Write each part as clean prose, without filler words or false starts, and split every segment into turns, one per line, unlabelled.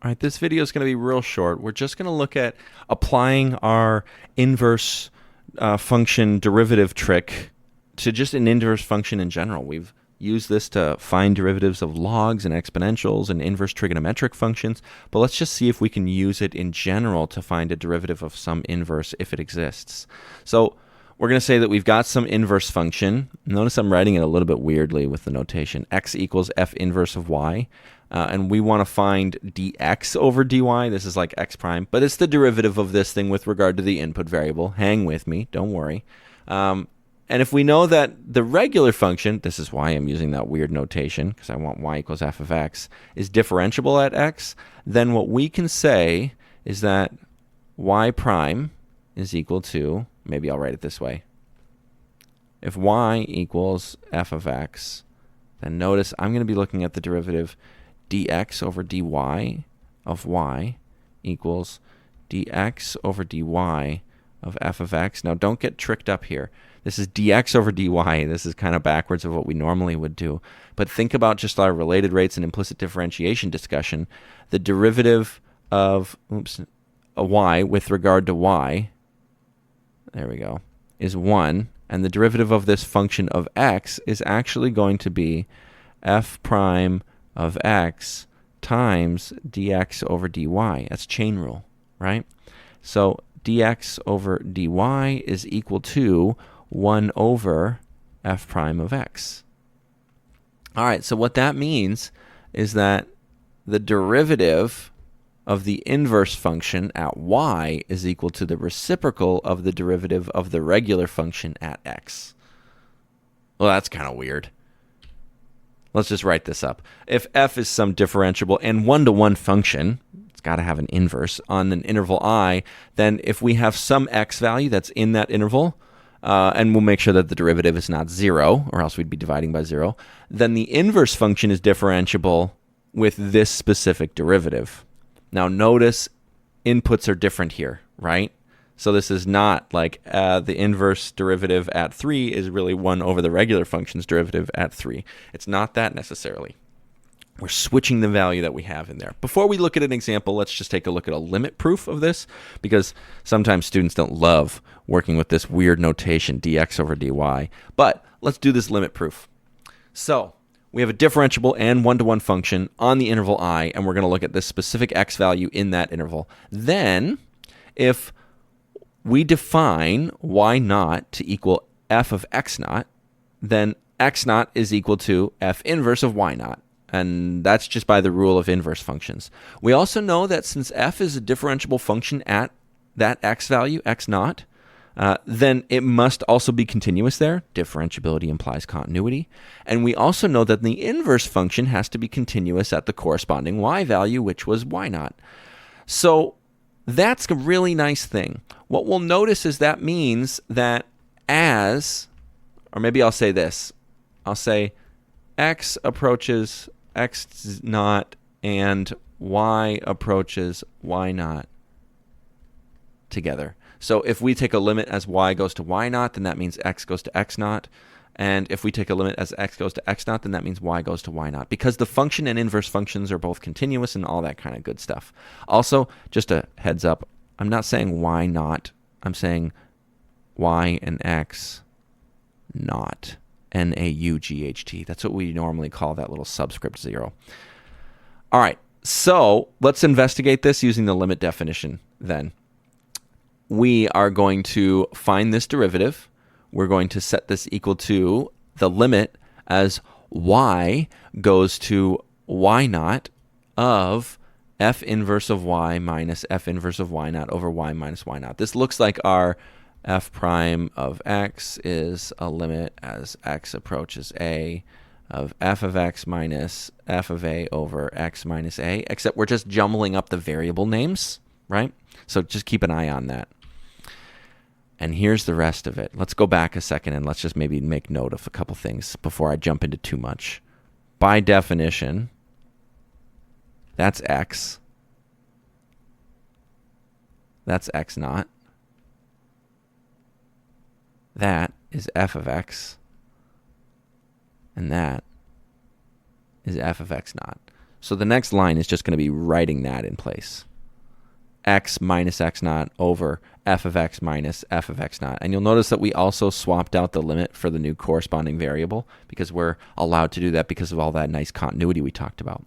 All right, this video is going to be real short. We're just going to look at applying our inverse function derivative trick to just an inverse function in general. We've used this to find derivatives of logs and exponentials and inverse trigonometric functions, but let's just see if we can use it in general to find a derivative of some inverse if it exists. So we're going to say that we've got some inverse function. Notice I'm writing it a little bit weirdly with the notation. X equals f inverse of y. And we want to find dx over dy. This is like x prime, but it's the derivative of this thing with regard to the input variable. Hang with me, don't worry. And if we know that the regular function, this is why I'm using that weird notation, because I want y equals f of x, is differentiable at x, then what we can say is that y prime is equal to, maybe I'll write it this way. If y equals f of x, then notice I'm going to be looking at the derivative dx over dy of y equals dx over dy of f of x. Now don't get tricked up here. This is dx over dy. This is kind of backwards of what we normally would do. But think about just our related rates and implicit differentiation discussion. The derivative of a y with regard to y, there we go, is 1. And the derivative of this function of x is actually going to be f prime of x times dx over dy. That's chain rule, right? So dx over dy is equal to 1 over f prime of x. All right, so what that means is that the derivative of the inverse function at y is equal to the reciprocal of the derivative of the regular function at x. Well, that's kind of weird. Let's just write this up. If f is some differentiable and one-to-one function, it's got to have an inverse on an interval I, then if we have some x value that's in that interval, and we'll make sure that the derivative is not 0, or else we'd be dividing by 0, then the inverse function is differentiable with this specific derivative. Now notice inputs are different here, right? So this is not like the inverse derivative at 3 is really 1 over the regular function's derivative at 3. It's not that necessarily. We're switching the value that we have in there. Before we look at an example, let's just take a look at a limit proof of this, because sometimes students don't love working with this weird notation, dx over dy. But let's do this limit proof. So we have a differentiable and one-to-one function on the interval I, and we're going to look at this specific x value in that interval. Then, if we define y naught to equal f of x naught, then x naught is equal to f inverse of y naught. And that's just by the rule of inverse functions. We also know that since f is a differentiable function at that x value, x naught, then it must also be continuous there. Differentiability implies continuity. And we also know that the inverse function has to be continuous at the corresponding y value, which was y naught. So that's a really nice thing. What we'll notice is that means that or maybe I'll say this. I'll say x approaches x naught and y approaches y naught together. So if we take a limit as y goes to y naught, then that means x goes to x naught. And if we take a limit as x goes to x naught, then that means y goes to y naught, because the function and inverse functions are both continuous and all that kind of good stuff. Also, just a heads up, I'm not saying y naught. I'm saying y and x naught. N-A-U-G-H-T. That's what we normally call that little subscript 0. All right, so let's investigate this using the limit definition then. We are going to find this derivative. We're going to set this equal to the limit as y goes to y naught of f inverse of y minus f inverse of y naught over y minus y naught. This looks like our f prime of x is a limit as x approaches a of f of x minus f of a over x minus a, except we're just jumbling up the variable names, right? So just keep an eye on that. And here's the rest of it. Let's go back a second and let's just maybe make note of a couple things before I jump into too much. By definition, that's x. That's x naught. That is f of x. And that is f of x naught. So the next line is just going to be writing that in place. X minus x naught over f of x minus f of x naught. And you'll notice that we also swapped out the limit for the new corresponding variable because we're allowed to do that because of all that nice continuity we talked about.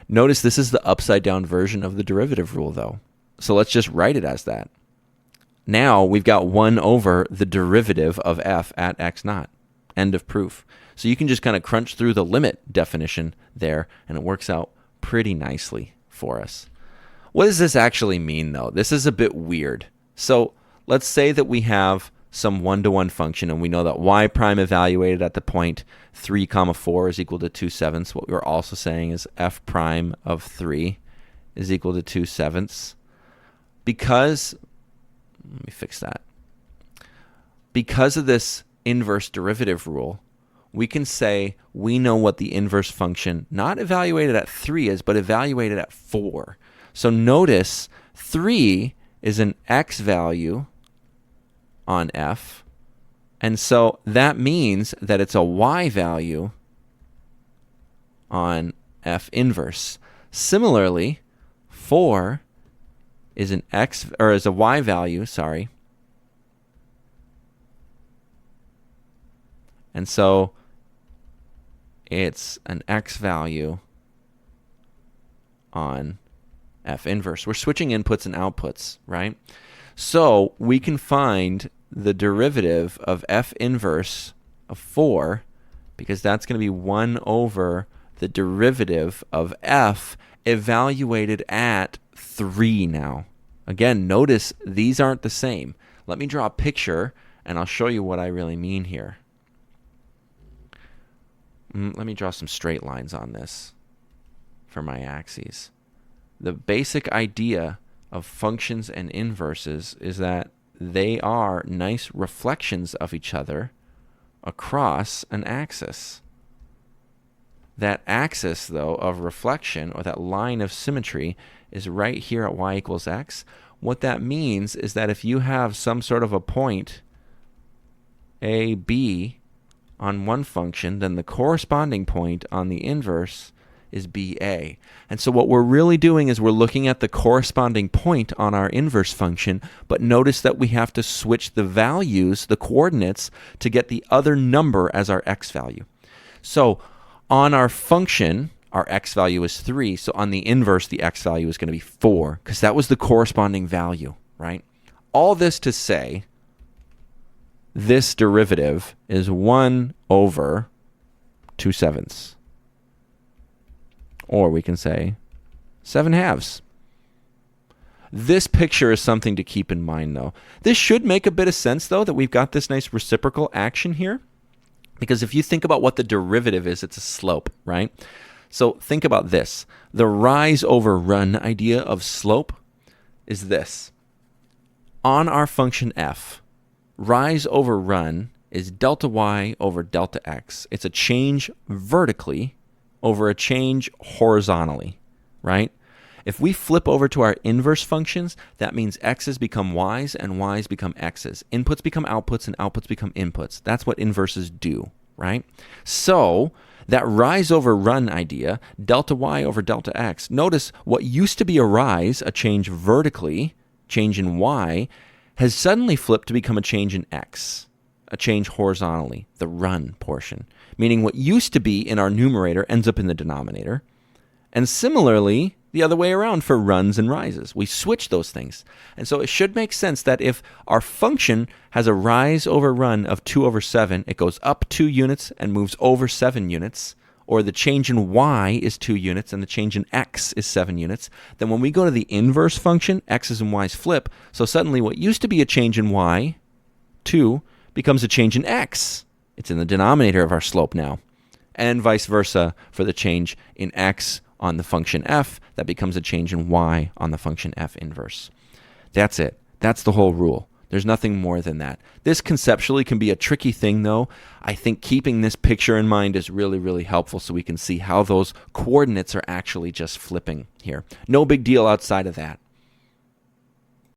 Notice this is the upside down version of the derivative rule though. So let's just write it as that. Now we've got 1 over the derivative of f at x naught. End of proof. So you can just kind of crunch through the limit definition there, and it works out pretty nicely for us. What does this actually mean, though? This is a bit weird. So let's say that we have some one-to-one function, and we know that y prime evaluated at the point 3, 4 is equal to 2/7. What we're also saying is f prime of 3 is equal to 2/7. Because, let me fix that. Because of this inverse derivative rule, we can say we know what the inverse function, not evaluated at 3 is, but evaluated at 4. So notice 3 is an x value on f, and so that means that it's a y value on f inverse. Similarly, 4 is an x, or is a y value, sorry. And so it's an x value on f inverse. We're switching inputs and outputs, right? So we can find the derivative of f inverse of 4, because that's going to be 1 over the derivative of f evaluated at 3 now. Again, notice these aren't the same. Let me draw a picture, and I'll show you what I really mean here. Let me draw some straight lines on this for my axes. The basic idea of functions and inverses is that they are nice reflections of each other across an axis. That axis, though, of reflection, or that line of symmetry, is right here at y equals x. What that means is that if you have some sort of a point, a, b, on one function, then the corresponding point on the inverse is BA. And so what we're really doing is we're looking at the corresponding point on our inverse function, but notice that we have to switch the values, the coordinates, to get the other number as our x value. So on our function, our x value is 3, so on the inverse, the x value is going to be 4, because that was the corresponding value, right? All this to say, this derivative is 1 over 2/7. Or we can say 7/2. This picture is something to keep in mind, though. This should make a bit of sense, though, that we've got this nice reciprocal action here. Because if you think about what the derivative is, it's a slope, right? So think about this. The rise over run idea of slope is this. On our function f, rise over run is delta y over delta x. It's a change vertically over a change horizontally, right? If we flip over to our inverse functions, that means x's become y's and y's become x's. Inputs become outputs and outputs become inputs. That's what inverses do, right? So that rise over run idea, delta y over delta x, notice what used to be a rise, a change vertically, change in y, has suddenly flipped to become a change in x, a change horizontally, the run portion, meaning what used to be in our numerator ends up in the denominator. And similarly, the other way around for runs and rises. We switch those things. And so it should make sense that if our function has a rise over run of 2 over 7, it goes up 2 units and moves over 7 units, or the change in y is 2 units and the change in x is 7 units, then when we go to the inverse function, x's and y's flip. So suddenly what used to be a change in y, 2, becomes a change in x. It's in the denominator of our slope now. And vice versa for the change in x on the function f, that becomes a change in y on the function f inverse. That's it. That's the whole rule. There's nothing more than that. This conceptually can be a tricky thing, though. I think keeping this picture in mind is really, really helpful so we can see how those coordinates are actually just flipping here. No big deal outside of that.